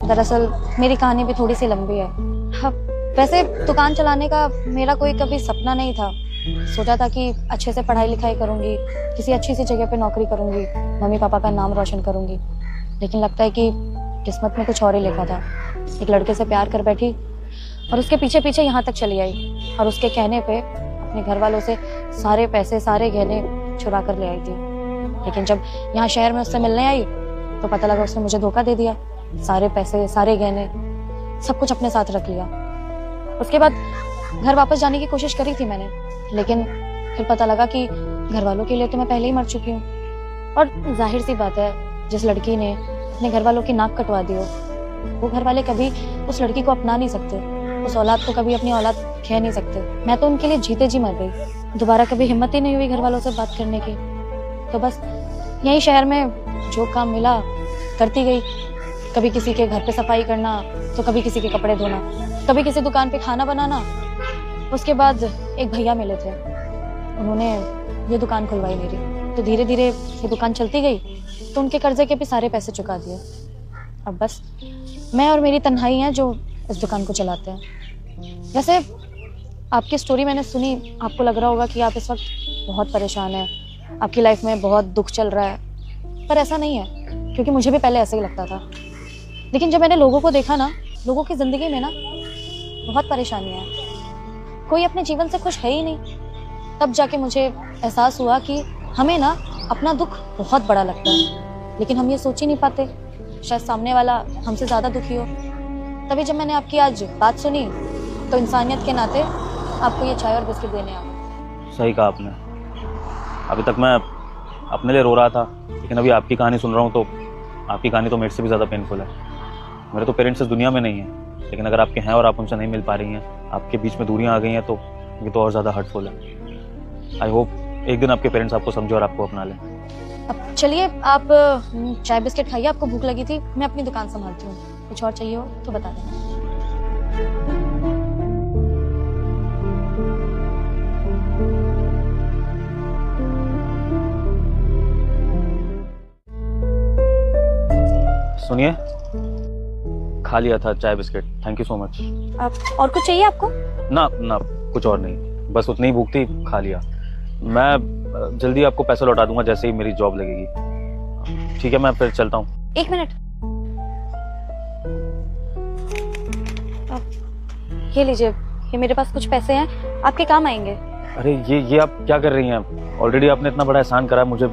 दरअसल मेरी कहानी भी थोड़ी सी लंबी है। हाँ, वैसे दुकान चलाने का मेरा कोई कभी सपना नहीं था। सोचा था कि अच्छे से पढ़ाई लिखाई करूंगी, किसी अच्छी सी जगह पे नौकरी करूंगी, मम्मी पापा का नाम रोशन करूंगी। लेकिन लगता है कि किस्मत में कुछ और ही लिखा था। एक लड़के से प्यार कर बैठी और उसके पीछे पीछे यहाँ तक चली आई और उसके कहने पे अपने घर वालों से सारे पैसे सारे गहने चुरा कर ले आई थी। लेकिन जब यहाँ शहर में उससे मिलने आई तो पता लगा उसने मुझे धोखा दे दिया। सारे पैसे सारे गहने सब कुछ अपने साथ रख लिया। उसके बाद घर वापस जाने की कोशिश करी थी मैंने, लेकिन फिर पता लगा कि घर वालों के लिए तो मैं पहले ही मर चुकी हूँ। और जाहिर सी बात है, जिस लड़की ने अपने घर वालों की नाक कटवा दी हो, वो घर वाले कभी उस लड़की को अपना नहीं सकते, उस औलाद को कभी अपनी औलाद कह नहीं सकते। मैं तो उनके लिए जीते जी मर गई। दोबारा कभी हिम्मत ही नहीं हुई घर वालों से बात करने की। तो बस यही शहर में जो काम मिला करती गई। कभी किसी के घर पे सफाई करना, तो कभी किसी के कपड़े धोना, कभी किसी दुकान पे खाना बनाना। उसके बाद एक भैया मिले थे, उन्होंने ये दुकान खुलवाई मेरी। तो धीरे धीरे ये दुकान चलती गई, तो उनके कर्जे के भी सारे पैसे चुका दिए। अब बस मैं और मेरी तन्हाई हैं जो इस दुकान को चलाते हैं। वैसे आपकी स्टोरी मैंने सुनी, आपको लग रहा होगा कि आप इस वक्त बहुत परेशान हैं, आपकी लाइफ में बहुत दुख चल रहा है। पर ऐसा नहीं है, क्योंकि मुझे भी पहले ऐसा ही लगता था। लेकिन जब मैंने लोगों को देखा ना, लोगों की जिंदगी में ना बहुत परेशानियां हैं, कोई अपने जीवन से खुश है ही नहीं। तब जाके मुझे एहसास हुआ कि हमें ना अपना दुख बहुत बड़ा लगता है, लेकिन हम ये सोच ही नहीं पाते, शायद सामने वाला हमसे ज्यादा दुखी हो। तभी जब मैंने आपकी आज बात सुनी तो इंसानियत के नाते आपको ये चाय और बिस्किट देने आ गए। सही कहा आपने। अभी तक मैं अपने लिए रो रहा था, लेकिन अभी आपकी कहानी सुन रहा हूँ तो आपकी कहानी तो मेरे से भी ज़्यादा पेनफुल है। मेरे तो पेरेंट्स इस दुनिया में नहीं है, लेकिन अगर आपके हैं और आप उनसे नहीं मिल पा रही हैं, आपके बीच में दूरियां आ गई हैं, तो ये तो और ज़्यादा हर्टफुल है। आई होप एक दिन आपके पेरेंट्स आपको समझे और आपको अपना लें। अब चलिए, आप चाय बिस्किट खाइए, आपको भूख लगी थी। मैं अपनी दुकान संभालती हूँ, कुछ और चाहिए हो तो बता देना। सुनिए, खा लिया था चाय biscuit, thank you so much. आप और कुछ चाहिए आपको? ना ना, कुछ और नहीं, बस उतनी ही भूख थी, खा लिया। मैं जल्दी आपको पैसा लौटा दूंगा जैसे ही मेरी जॉब लगेगी। ठीक है, मैं फिर चलता हूँ। एक मिनट, ये लीजिए, ये मेरे पास कुछ पैसे हैं, आपके काम आएंगे। अरे ये आप क्या कर रही हैं? ऑलरेडी आपने इतना बड़ा एहसान करा, मुझे